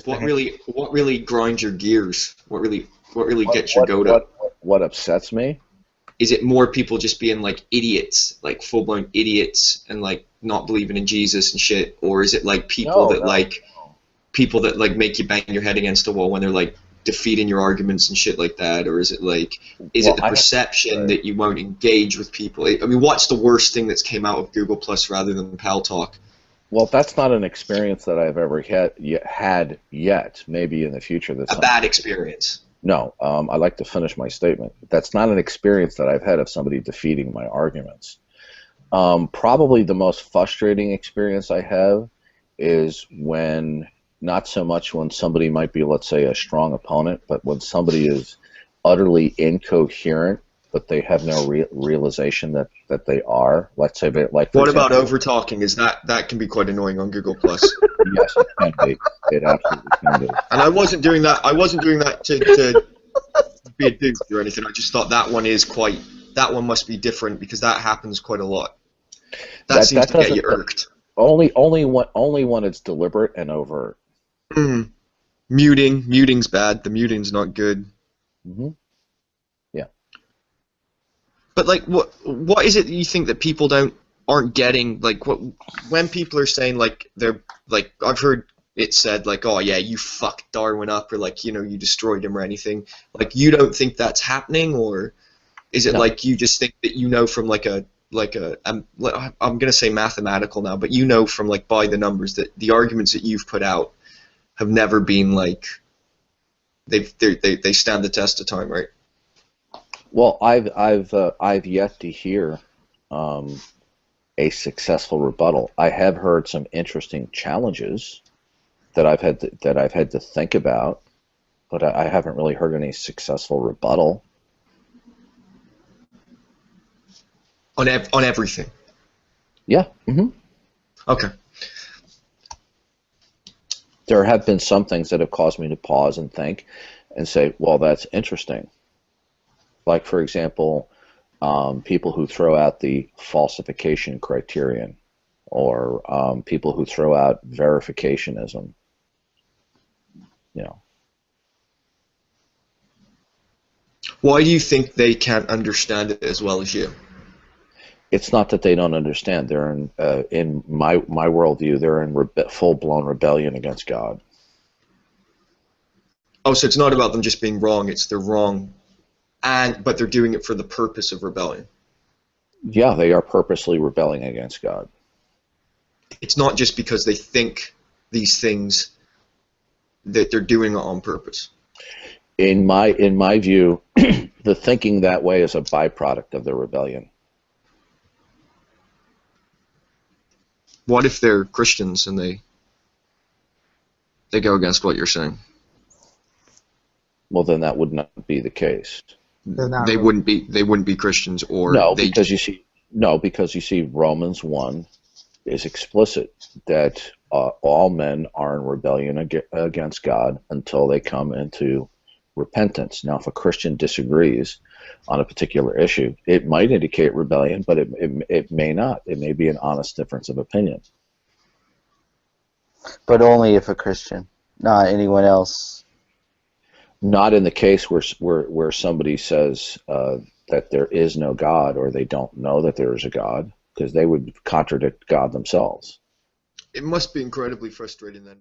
What really grinds your gears? What really gets your goat up? What upsets me? Is it more people just being like idiots, like full blown idiots, and like not believing in Jesus and shit, or is it like people No, that no. make you bang your head against the wall when they're like defeating your arguments and shit like that, or is it Well, the I have. perception Right. that you won't engage with people? I mean, what's the worst thing that's came out of Google Plus rather than Pal Talk? Well, that's not an experience that I've ever had yet. Maybe in the future that's A something. bad experience. No, I'd like to finish my statement. That's not an experience that I've had of somebody defeating my arguments. Probably the most frustrating experience I have is when, not so much when somebody might be, let's say, a strong opponent, but when somebody is utterly incoherent, but they have no realization that they are. Let's say, like for What about example, over talking? Is that can be quite annoying on Google Plus? yes, it can be. It absolutely can be. And I wasn't doing that. I wasn't doing that to be a douche or anything. I just thought that one must be different because that happens quite a lot. That seems That to get you doesn't irked. only when it's deliberate and overt. Mm. Muting's bad. The muting's not good. Hmm. Yeah. But like, what is it that you think that people aren't getting? Like, when people are saying like they're like, I've heard it said like, oh yeah, you fucked Darwin up, or like, you destroyed him or anything. Like, you don't think that's happening, or is it No. like you just think that from I'm gonna say mathematical now, but from like by the numbers that the arguments that you've put out have never been like they stand the test of time, right? Well, I've yet to hear um, a successful rebuttal. I have heard some interesting challenges that I've had to think about, but I haven't really heard any successful rebuttal. On everything. Yeah. Okay. There have been some things that have caused me to pause and think and say, well, that's interesting. Like, for example, people who throw out the falsification criterion, or people who throw out verificationism. You know, Why do you think they can't understand it as well as you? it's not that they don't understand. They're in my worldview, they're in full-blown rebellion against God. Oh, so it's not about them just being wrong, it's they're wrong, but they're doing it for the purpose of rebellion. Yeah, they are purposely rebelling against God. It's not just because they think these things that they're doing it on purpose. In my view, the thinking that way is a byproduct of the rebellion. What if they're Christians and they go against what you're saying? Well, then that would not be the case. They're not They really. wouldn't be Christians, or No, they because you see, no, because you see, Romans 1 is explicit that all men are in rebellion against God until they come into repentance. Now, if a Christian disagrees on a particular issue, it might indicate rebellion, but it may not. It may be an honest difference of opinion. But only if a Christian, not anyone else. Not in the case where somebody says that there is no God, or they don't know that there is a God, because they would contradict God themselves. It must be incredibly frustrating then.